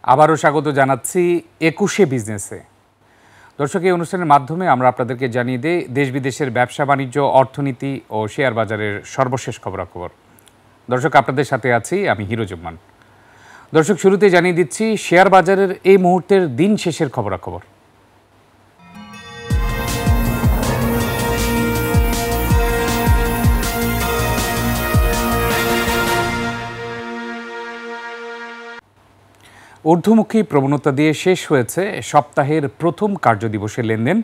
আবারও স্বাগত জানাচ্ছি ২১শে বিজনেসে। দর্শক, এই অনুষ্ঠানের মাধ্যমে আমরা আপনাদেরকে জানিয়ে দিই দেশ বিদেশের ব্যবসা বাণিজ্য, অর্থনীতি ও শেয়ার বাজারের সর্বশেষ খবরাখবর। দর্শক, আপনাদের সাথে আছি আমি হিরোজুম্মান। দর্শক, শুরুতে জানিয়ে দিচ্ছি শেয়ার বাজারের এই মুহূর্তের দিন শেষের খবরাখবর। ঊর্ধ্বমুখী প্রবণতা দিয়ে শেষ হয়েছে সপ্তাহের প্রথম কার্যদিবসের লেনদেন।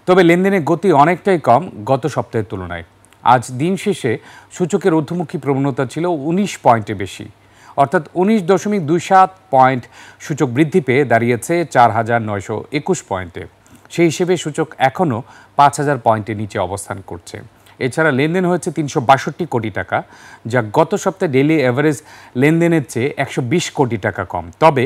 তবে লেনদেনের গতি অনেকটাই কম গত সপ্তাহের তুলনায়। আজ দিন শেষে সূচকের ঊর্ধ্বমুখী প্রবণতা ছিল ১৯ পয়েন্টে বেশি, অর্থাৎ ১৯.27 পয়েন্ট সূচক বৃদ্ধি পেয়ে দাঁড়িয়েছে ৪,৯২১ পয়েন্টে। সেই হিসেবে সূচক এখনও ৫,০০০ পয়েন্টের নিচে অবস্থান করছে। এছাড়া লেনদেন হয়েছে ৩৬২ কোটি টাকা, যা গত সপ্তাহে ডেইলি অ্যাভারেজ লেনদেনের চেয়ে ১২০ কোটি টাকা কম। তবে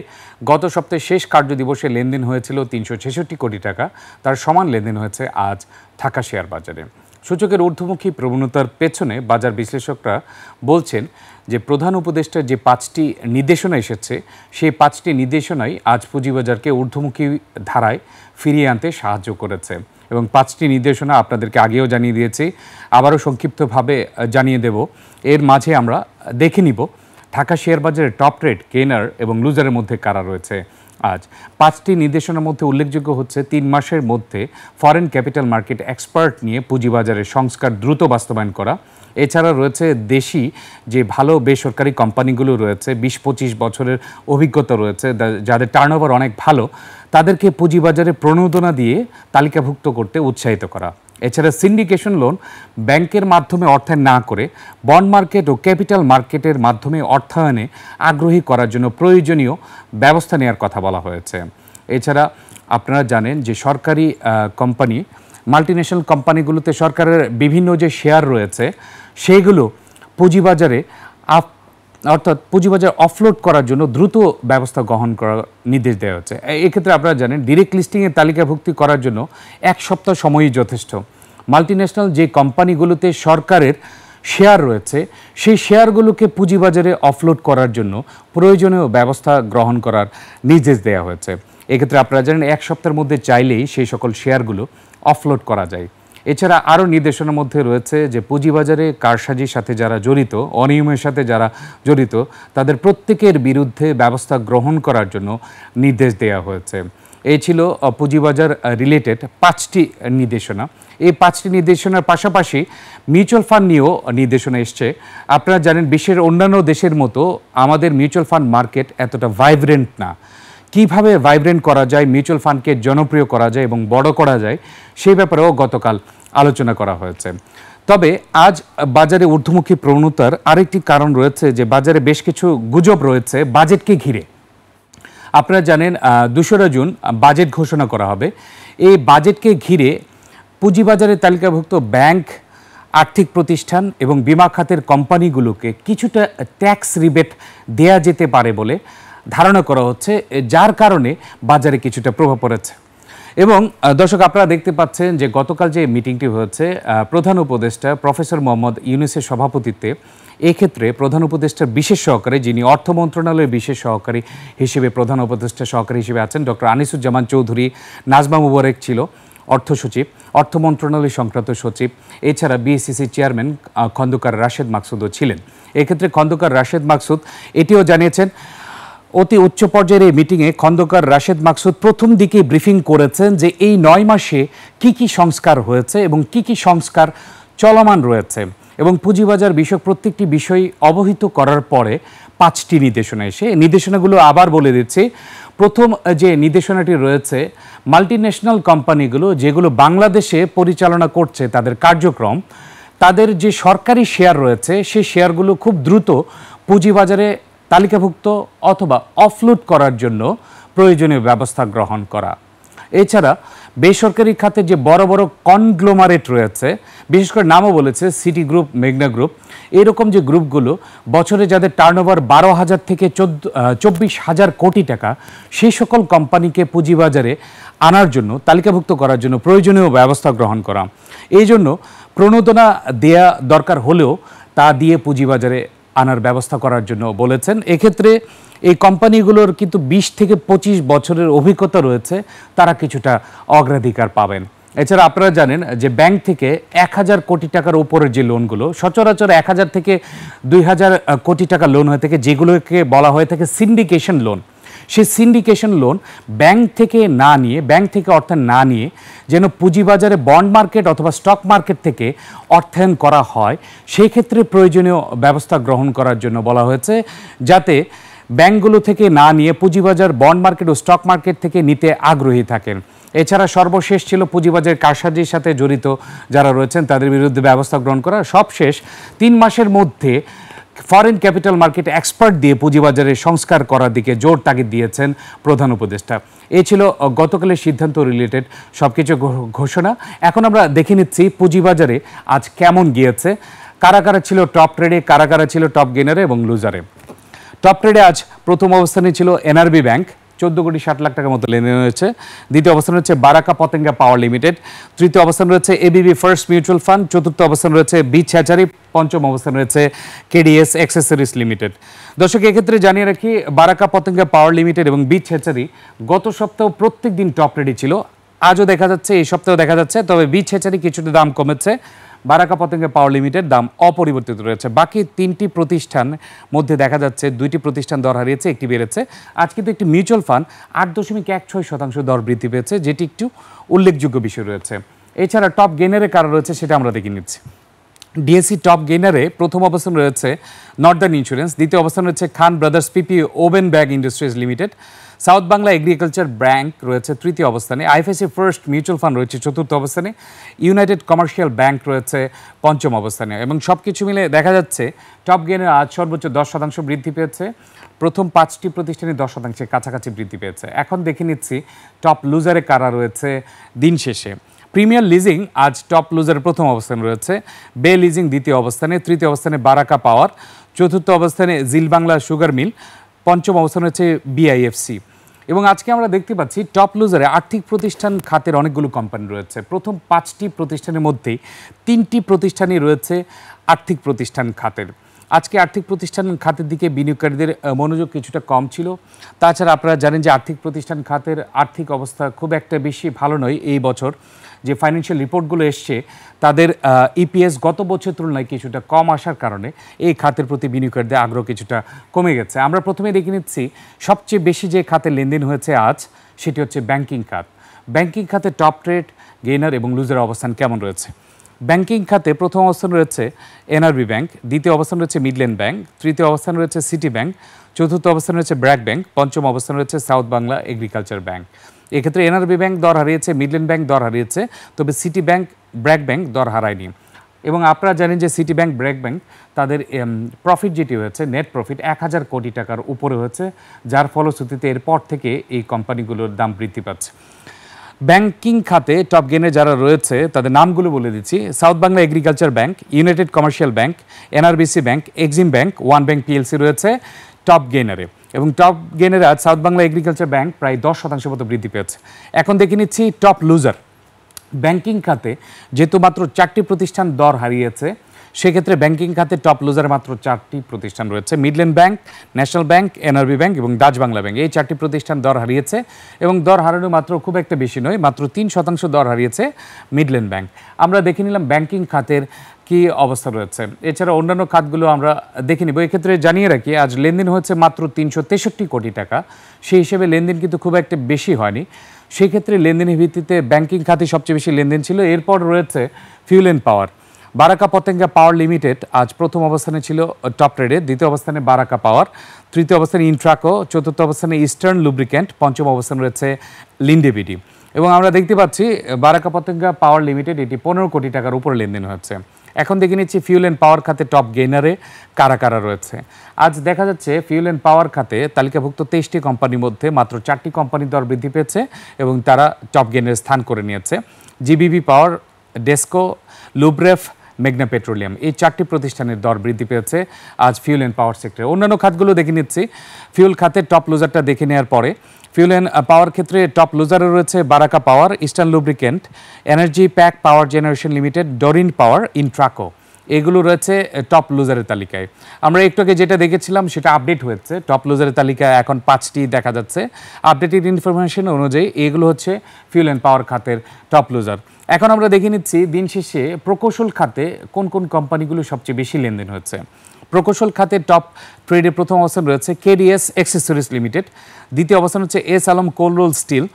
গত সপ্তাহে শেষ কার্যদিবসে লেনদেন হয়েছিল ৩৬৬ কোটি টাকা, তার সমান লেনদেন হয়েছে আজ ঢাকা শেয়ার বাজারে। সূচকের ঊর্ধ্বমুখী প্রবণতার পেছনে বাজার বিশ্লেষকরা বলছেন যে প্রধান উপদেষ্টার যে ৫টি নির্দেশনা এসেছে, সেই ৫টি নির্দেশনাই আজ পুঁজিবাজারকে ঊর্ধ্বমুখী ধারায় ফিরিয়ে আনতে সাহায্য করেছে। এবং ৫টি নির্দেশনা আপনাদেরকে আগেও জানিয়ে দিয়েছি, আবারও সংক্ষিপ্তভাবে জানিয়ে দেব। এর মাঝে আমরা দেখে নিব ঢাকা শেয়ার বাজারের টপ রেট, গেইনার এবং লুজারের মধ্যে কারা রয়েছে। আজ ৫টি নির্দেশনার মধ্যে উল্লেখযোগ্য হচ্ছে ৩ মাসের মধ্যে ফরেন ক্যাপিটাল মার্কেট এক্সপার্ট নিয়ে পুঁজিবাজারের সংস্কার দ্রুত বাস্তবায়ন করা। এছাড়া রয়েছে দেশি যে ভালো বেসরকারি কোম্পানিগুলো রয়েছে, ২০-২৫ বছরের অভিজ্ঞতা রয়েছে, যাদের টার্নওভার অনেক ভালো, তাদেরকে পুঁজিবাজারে প্রণোদনা দিয়ে তালিকাভুক্ত করতে উৎসাহিত করা। এছাড়া সিন্ডিকেশন লোন ব্যাংকের মাধ্যমে অর্থায়ন না করে বন্ড মার্কেট ও ক্যাপিটাল মার্কেটের মাধ্যমে অর্থায়নে আগ্রহী করার জন্য প্রয়োজনীয় ব্যবস্থা নেওয়ার কথা বলা হয়েছে। এছাড়া আপনারা জানেন যে সরকারি কোম্পানি, মাল্টিন্যাশনাল কোম্পানিগুলোতে সরকারের বিভিন্ন যে শেয়ার রয়েছে, সেইগুলো পুঁজিবাজারে অর্থাৎ পুঁজিবাজার অফলোড করার জন্য দ্রুত ব্যবস্থা গ্রহণ করার নির্দেশ দেওয়া হচ্ছে। এক্ষেত্রে আপনারা জানেন ডিরেক্ট লিস্টিংয়ে তালিকাভুক্তি করার জন্য ১ সপ্তাহ সময়ই যথেষ্ট। মাল্টিন্যাশনাল যে কোম্পানিগুলোতে সরকারের শেয়ার রয়েছে, সেই শেয়ারগুলোকে পুঁজিবাজারে অফলোড করার জন্য প্রয়োজনীয় ব্যবস্থা গ্রহণ করার নির্দেশ দেওয়া হয়েছে। এক্ষেত্রে আপনারা জানেন ১ সপ্তাহের মধ্যে চাইলেই সেই সকল শেয়ারগুলো অফলোড করা যায়। এছাড়া আরও নির্দেশনার মধ্যে রয়েছে যে পুঁজিবাজারে কারসাজির সাথে যারা জড়িত, অনিয়মের সাথে যারা জড়িত, তাদের প্রত্যেকের বিরুদ্ধে ব্যবস্থা গ্রহণ করার জন্য নির্দেশ দেওয়া হয়েছে। এই ছিল পুঁজিবাজার রিলেটেড ৫টি নির্দেশনা। এই ৫টি নির্দেশনার পাশাপাশি মিউচুয়াল ফান্ড নিয়েও নির্দেশনা এসছে। আপনারা জানেন বিশ্বের অন্যান্য দেশের মতো আমাদের মিউচুয়াল ফান্ড মার্কেট এতটা ভাইব্রেন্ট না। কিভাবে ভাইব্রেন্ট করা যায়, মিউচুয়াল ফান্ডকে জনপ্রিয় করা যায় এবং বড় করা যায়, সেই ব্যাপারেও গতকাল আলোচনা করা হয়েছে। তবে আজ বাজারে ঊর্ধ্বমুখী প্রবণতার আরেকটি কারণ রয়েছে যে বাজারে বেশ কিছু গুজব রয়েছে বাজেটকে ঘিরে। আপনারা জানেন ২রা জুন বাজেট ঘোষণা করা হবে। এই বাজেটকে ঘিরে পুঁজিবাজারে তালিকাভুক্ত ব্যাংক, আর্থিক প্রতিষ্ঠান এবং বিমা খাতের কোম্পানিগুলোকে কিছুটা ট্যাক্স রিবেট দেয়া যেতে পারে বলে ধারণা করা হচ্ছে, যার কারণে বাজারে কিছুটা প্রভাব পড়েছে। এবং দর্শক, আপনারা দেখতে পাচ্ছেন যে গতকাল যে মিটিংটি হয়েছে প্রধান উপদেষ্টা প্রফেসর মোহাম্মদ ইউনূসের সভাপতিত্বে, এক্ষেত্রে প্রধান উপদেষ্টার বিশেষ সহকারী, যিনি অর্থ মন্ত্রণালয়ের বিশেষ সহকারী হিসেবে প্রধান উপদেষ্টা সহকারী হিসেবে আছেন, ডক্টর আনিসুজ্জামান চৌধুরী, নাজমা মুবারক ছিল অর্থ সচিব, অর্থ মন্ত্রণালয় সংক্রান্ত সচিব। এছাড়া বিএসইসি চেয়ারম্যান খন্দকার রাশেদ মাকসুদও ছিলেন। এক্ষেত্রে খন্দকার রাশেদ মাকসুদ এটিও জানিয়েছেন, অতি উচ্চ পর্যায়ের এই মিটিংয়ে খন্দকার রাশেদ মাকসুদ প্রথম দিকে ব্রিফিং করেছেন যে এই ৯ মাসে কি কি সংস্কার হয়েছে এবং কি কি সংস্কার চলমান রয়েছে, এবং পুঁজিবাজার বিষয়ক প্রত্যেকটি বিষয় অবহিত করার পরে ৫টি নির্দেশনা এসে, নির্দেশনাগুলো আবার বলে দিচ্ছি। প্রথম যে নির্দেশনাটি রয়েছে, মাল্টিন্যাশনাল কোম্পানিগুলো যেগুলো বাংলাদেশে পরিচালনা করছে তাদের কার্যক্রম, তাদের যে সরকারি শেয়ার রয়েছে সেই শেয়ারগুলো খুব দ্রুত পুঁজিবাজারে তালিকাভুক্ত অথবা অফলোড করার জন্য প্রয়োজনীয় ব্যবস্থা গ্রহণ করা। এছাড়া বেসরকারি খাতে যে বড় বড় কনগ্লোমারেট রয়েছে, বিশেষ করে নামও বলেছে সিটি গ্রুপ, মেঘনা গ্রুপ, এরকম যে গ্রুপগুলো বছরে যাদের টার্নওভার ১২,০০০ থেকে ২৪,০০০ কোটি টাকা, সেই সকল কোম্পানিকে পুঁজিবাজারে আনার জন্য, তালিকাভুক্ত করার জন্য প্রয়োজনীয় ব্যবস্থা গ্রহণ করা। এই জন্য প্রণোদনা দেয়া দরকার হলেও তা দিয়ে পুঁজিবাজারে আনার ব্যবস্থা করার জন্য বলেছেন। এক্ষেত্রে এই কোম্পানিগুলোর কিন্তু 20 থেকে 25 বছরের অভিজ্ঞতা রয়েছে, তারা কিছুটা অগ্রাধিকার পাবেন। এছাড়া আপনারা জানেন যে ব্যাংক থেকে 1000 কোটি টাকার উপরের যে লোনগুলো, সচরাচর 1000 থেকে 2000 কোটি টাকা লোন হয়ে থাকে, যেগুলোকে বলা হয়ে থাকে সিন্ডিকেশন লোন। সেই সিন্ডিকেশন লোন ব্যাংক থেকে অর্থ না নিয়ে যেন পুঁজিবাজারে বন্ড মার্কেট অথবা স্টক মার্কেট থেকে অর্থায়ন করা হয়, সেই ক্ষেত্রে প্রয়োজনীয় ব্যবস্থা গ্রহণ করার জন্য বলা হয়েছে, যাতে ব্যাংকগুলো থেকে না নিয়ে পুঁজিবাজার বন্ড মার্কেট ও স্টক মার্কেট থেকে নিতে আগ্রহী থাকেন। এছাড়া সর্বশেষ ছিল পুঁজিবাজারের কারসাজির সাথে জড়িত যারা রয়েছেন তাদের বিরুদ্ধে ব্যবস্থা গ্রহণ করা। সবশেষ 3 মাসের মধ্যে ফরেন ক্যাপিটাল মার্কেট এক্সপার্ট দিয়ে পুঁজিবাজারের সংস্কার করার দিকে জোর তাগিদ দিয়েছেন প্রধান উপদেষ্টা। এই ছিল গতকালের সিদ্ধান্ত রিলেটেড সবকিছু ঘোষণা। এখন আমরা দেখে নিচ্ছি পুঁজিবাজারে আজ কেমন গিয়েছে, কারা কারা ছিল টপ ট্রেডে, কারা কারা ছিল টপ গেনারে এবং লুজারে। টপ ট্রেডে আজ প্রথম অবস্থানে ছিল এনআরবি ব্যাংক, 14 কোটি 60 লাখ টাকার মতো লেনদেন হয়েছে। দ্বিতীয় অবস্থান রয়েছে বারাকা পতেঙ্গা পাওয়ার লিমিটেড। তৃতীয় অবস্থান রয়েছে এবিবি ফার্স্ট মিউচুয়াল ফান্ড। চতুর্থ অবস্থান রয়েছে বিচ হ্যাচারি। পঞ্চম অবস্থান রয়েছে কেডিএস অ্যাক্সেসরিজ লিমিটেড। দর্শক, এক্ষেত্রে জানিয়ে রাখি, বারাকা পতেঙ্গা পাওয়ার লিমিটেড এবং বিচ হ্যাচারি গত সপ্তাহ প্রত্যেক দিন টপ ট্রেডে ছিল, আজও দেখা যাচ্ছে, এই সপ্তাহেও দেখা যাচ্ছে। তবে বিচ হ্যাচারি কিছুটা দাম কমেছে, বারাকা পতেঙ্গা পাওয়ার লিমিটেড দাম অপরিবর্তিত রয়েছে। বাকি 3টি প্রতিষ্ঠান মধ্যে দেখা যাচ্ছে 2টি প্রতিষ্ঠান দর হারিয়েছে, একটি বেড়েছে। আজ কিন্তু একটি মিউচুয়াল ফান্ড 8.16% দর বৃদ্ধি পেয়েছে, যেটি একটু উল্লেখযোগ্য বিষয় রয়েছে। এছাড়া টপ গেইনারে কারা রয়েছে সেটা আমরা দেখে নিচ্ছি। ডিএসসি টপ গেইনারে প্রথম অবস্থান রয়েছে নর্দার্ন ইন্স্যুরেন্স। দ্বিতীয় অবস্থান রয়েছে Khan brothers PP woven bag industries limited. South Bangla agriculture bank রয়েছে তৃতীয় অবস্থানে। আইএফআইসি ফার্স্ট মিউচুয়াল ফান্ড রয়েছে চতুর্থ অবস্থানে। ইউনাইটেড কমার্শিয়াল ব্যাংক রয়েছে পঞ্চম অবস্থানে। এবং সব কিছু মিলে দেখা যাচ্ছে টপ গেইনারে আজ সর্বোচ্চ 10% বৃদ্ধি পেয়েছে। প্রথম 5টি প্রতিষ্ঠানে 10%-এর কাছাকাছি বৃদ্ধি পেয়েছে। এখন দেখে নিচ্ছি টপ লুজারে কারা রয়েছে দিন শেষে। প্রিমিয়ার লিজিং আজ টপ লুজারের প্রথম অবস্থানে রয়েছে। বে লিজিং দ্বিতীয় অবস্থানে। তৃতীয় অবস্থানে বারাকা পাওয়ার। চতুর্থ অবস্থানে জিল বাংলা সুগার মিল। পঞ্চম অবস্থানে হচ্ছে বিআইএফসি। এবং আজকে আমরা দেখতে পাচ্ছি টপ লুজারে আর্থিক প্রতিষ্ঠান খাতের অনেকগুলো কোম্পানি রয়েছে। প্রথম 5টি প্রতিষ্ঠানের মধ্যেই 3টি প্রতিষ্ঠানই রয়েছে আর্থিক প্রতিষ্ঠান খাতের। আজকে আর্থিক প্রতিষ্ঠান খাতের দিকে বিনিয়োগকারীদের মনোযোগ কিছুটা কম ছিল। তাছাড়া আপনারা জানেন যে আর্থিক প্রতিষ্ঠান খাতের আর্থিক অবস্থা খুব একটা বেশি ভালো নয়। এই বছর যে ফাইন্যান্সিয়াল রিপোর্টগুলো এসছে, তাদের ইপিএস গত বছরের তুলনায় কিছুটা কম আসার কারণে এই খাতের প্রতি বিনিয়োগকারীদের আগ্রহ কিছুটা কমে গেছে। আমরা প্রথমে দেখে নিচ্ছি সবচেয়ে বেশি যে খাতে লেনদেন হয়েছে আজ, সেটি হচ্ছে ব্যাংকিং খাত। ব্যাংকিং খাতে টপ ট্রেড, গেইনার এবং লুজার অবস্থান কেমন রয়েছে। ব্যাংকিং খাতে প্রথম অবস্থান রয়েছে এনআরবি ব্যাংক। দ্বিতীয় অবস্থান রয়েছে মিডল্যান্ড ব্যাংক। তৃতীয় অবস্থান রয়েছে সিটি ব্যাংক। চতুর্থ অবস্থান রয়েছে ব্র্যাক ব্যাংক। পঞ্চম অবস্থান রয়েছে সাউথ বাংলা এগ্রিকালচার ব্যাংক। এক্ষেত্রে এনআরবি ব্যাংক দর হারিয়েছে, মিডল্যান্ড ব্যাংক দর হারিয়েছে, তবে সিটি ব্যাংক, ব্র্যাক ব্যাংক দর হারায়নি। এবং আপনারা জানেন যে সিটি ব্যাংক, ব্র্যাক ব্যাংক তাদের প্রফিট যেটি হয়েছে, নেট প্রফিট 1000 কোটি টাকার উপরে হয়েছে, যার ফলশ্রুতিতে এরপর থেকে এই কোম্পানিগুলোর দাম বৃদ্ধি পাচ্ছে। ব্যাংকিং খাতে টপ গেইনে যারা রয়েছে তাদের নামগুলো বলে দিচ্ছি। South Bangla agriculture bank, United commercial bank, NRBC bank, Exim bank, one bank PLC রয়েছে টপ গেইনারে। এবং টপ গেইনারে আজ সাউথ বাংলা এগ্রিকালচার ব্যাংক প্রায় 10% মতো বৃদ্ধি পেয়েছে। এখন দেখে নিচ্ছি টপ লুজার। ব্যাংকিং খাতে যেহেতু মাত্র 4টি প্রতিষ্ঠান দর হারিয়েছে, সেক্ষেত্রে ব্যাংকিং খাতে টপ লুজার মাত্র 4টি প্রতিষ্ঠান রয়েছে। Midland bank, national bank, NRB bank এবং ডাচ বাংলা ব্যাংক, এই 4টি প্রতিষ্ঠান দর হারিয়েছে। এবং দর হারানো মাত্র খুব একটা বেশি নয়, মাত্র 3% দর হারিয়েছে মিডল্যান্ড ব্যাংক। আমরা দেখে নিলাম ব্যাংকিং খাতের কি অবস্থা রয়েছে। এছাড়া অন্যান্য খাতগুলো আমরা দেখে নিব। এক্ষেত্রে জানিয়ে রাখি, আজ লেনদেন হয়েছে মাত্র 363 কোটি টাকা। সেই হিসেবে লেনদেন কিন্তু খুব একটা বেশি হয়নি। সেই ক্ষেত্রে লেনদেনের ভিত্তিতে ব্যাংকিং খাতে সবচেয়ে বেশি লেনদেন ছিল। এরপর রয়েছে fuel and power. Baraka Patenga power limited আজ প্রথম অবস্থানে ছিল টপ ট্রেডে। দ্বিতীয় অবস্থানে বারাকা পাওয়ার। তৃতীয় অবস্থানে ইন্ট্রাকো। চতুর্থ অবস্থানে ইস্টার্ন লুব্রিক্যান্ট। পঞ্চম অবস্থানে রয়েছে লিন্ডেবিডি। এবং আমরা দেখতে পাচ্ছি বারাকা পতেঙ্গা পাওয়ার লিমিটেড এটি 15 কোটি টাকার উপরে লেনদেন হচ্ছে। এখন দেখে নিচ্ছি ফিউল অ্যান্ড পাওয়ার খাতে টপ গেইনারে কারা কারা রয়েছে। আজ দেখা যাচ্ছে ফিউল অ্যান্ড পাওয়ার খাতে তালিকাভুক্ত 23টি কোম্পানির মধ্যে মাত্র 4টি কোম্পানির দর বৃদ্ধি পেয়েছে এবং তারা টপ গেইনের স্থান করে নিয়েছে। জিবিবি পাওয়ার, ডেসকো, লুব্রেফ, মেঘনা পেট্রোলিয়াম, এই 4টি প্রতিষ্ঠানের দর বৃদ্ধি পেয়েছে আজ ফিউল অ্যান্ড পাওয়ার সেক্টরে। অন্যান্য খাতগুলো দেখে নিচ্ছি। ফিউল খাতে টপ লুজারটা দেখে নেওয়ার পরে ফিউল অ্যান্ড পাওয়ার ক্ষেত্রে টপ লুজারে রয়েছে Baraka power, Eastern lubricant, energy pack power generation limited, Doreen power, Intraco. এগুলো রয়েছে টপ লুজারের তালিকায়। আমরা একটু আগে যেটা দেখেছিলাম সেটা আপডেট হয়েছে, টপ লুজারের তালিকায় এখন 5টি দেখা যাচ্ছে। আপডেটেড ইনফরমেশন অনুযায়ী এগুলো হচ্ছে ফিউল অ্যান্ড পাওয়ার খাতের টপ লুজার। এখন আমরা দেখে নিচ্ছি দিন শেষে প্রকৌশল খাতে কোন কোন কোম্পানিগুলো সবচেয়ে বেশি লেনদেন হচ্ছে। প্রকৌশল খাতে টপ ট্রেডে প্রথম অবস্থান রয়েছে কেডিএস এক্সেসরিজ লিমিটেড, দ্বিতীয় অবস্থান হচ্ছে এস আলম কোল রোল স্টিল,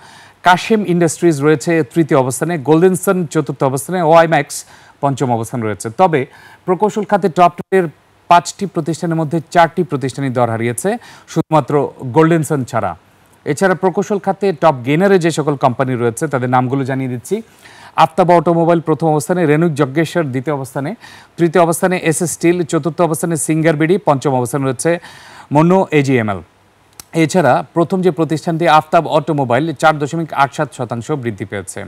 কাশেম ইন্ডাস্ট্রিজ রয়েছে তৃতীয় অবস্থানে, গোল্ডেন সান চতুর্থ অবস্থানে, ওআইম্যাক্স পঞ্চম অবস্থান রয়েছে। তবে প্রকৌশল খাতে টপ ট্রেডের 5টি প্রতিষ্ঠানের মধ্যে 4টি প্রতিষ্ঠানই দর হারিয়েছে, শুধুমাত্র গোল্ডেন সান ছাড়া। এছাড়া প্রকৌশল খাতে টপ গেইনারে যে সকল কোম্পানি রয়েছে তাদের নামগুলো জানিয়ে দিচ্ছি। আফতাব অটোমোবাইল প্রথম অবস্থানে, রেনুক যজ্ঞেশ্বর দ্বিতীয় অবস্থানে, তৃতীয় অবস্থানে এস এস স্টিল, চতুর্থ অবস্থানে সিঙ্গার বিডি, পঞ্চম অবস্থানে রয়েছে মনো এজিএমএল। এছাড়া প্রথম যে প্রতিষ্ঠানটি আফতাব অটোমোবাইল 4.87% বৃদ্ধি পেয়েছে।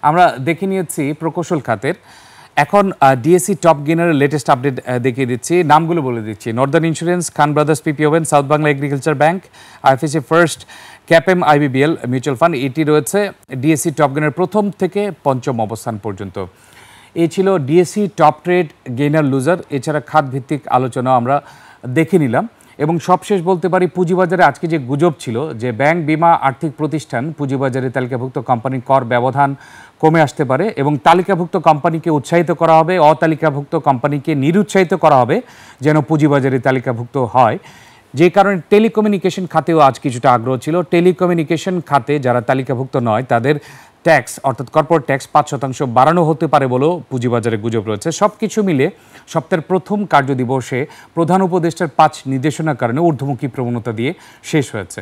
আমরা দেখে নিয়েছি প্রকৌশল খাতের। এখন ডিএসসি টপ গেইনারের লেটেস্ট আপডেট দেখিয়ে দিচ্ছি, নামগুলো বলে দিচ্ছি। Northern insurance, Khan brothers PP woven, South Bangla agriculture bank, IFAC first, CAPM IBBL mutual fund, এটি রয়েছে ডিএসসি টপ গেইনার প্রথম থেকে পঞ্চম অবস্থান পর্যন্ত। এই ছিল DSC top trade gainer loser. এছাড়া খাত ভিত্তিক আলোচনা আমরা দেখে নিলাম এবং সবশেষ বলতে পারি পুঁজিবাজারে আজকে যে গুজব ছিল যে ব্যাংক, বিমা, আর্থিক প্রতিষ্ঠান পুঁজিবাজারে তালিকাভুক্ত কোম্পানির কর ব্যবধান কমে আসতে পারে এবং তালিকাভুক্ত কোম্পানিকে উৎসাহিত করা হবে, অতালিকাভুক্ত কোম্পানিকে নিরুৎসাহিত করা হবে যেন পুঁজিবাজারে তালিকাভুক্ত হয়। যে কারণে টেলিকমিউনিকেশন খাতেও আজ কিছুটা আগ্রহ ছিল। টেলিকমিউনিকেশন খাতে যারা তালিকাভুক্ত নয় তাদের ট্যাক্স অর্থাৎ কর্পোরেট ট্যাক্স 5% বাড়ানো হতে পারে বলেও পুঁজিবাজারে গুজব রয়েছে। সব কিছু মিলে সপ্তাহের প্রথম কার্যদিবসে প্রধান উপদেষ্টার 5 নির্দেশনার কারণে ঊর্ধ্বমুখী প্রবণতা দিয়ে শেষ হয়েছে।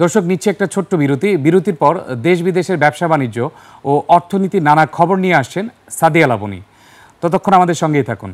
দর্শক, নিচ্ছে একটা ছোট্ট বিরতি। বিরতির পর দেশ বিদেশের ব্যবসা বাণিজ্য ও অর্থনীতির নানা খবর নিয়ে আসছেন সাদিয়া লাবনী। ততক্ষণ আমাদের সঙ্গেই থাকুন।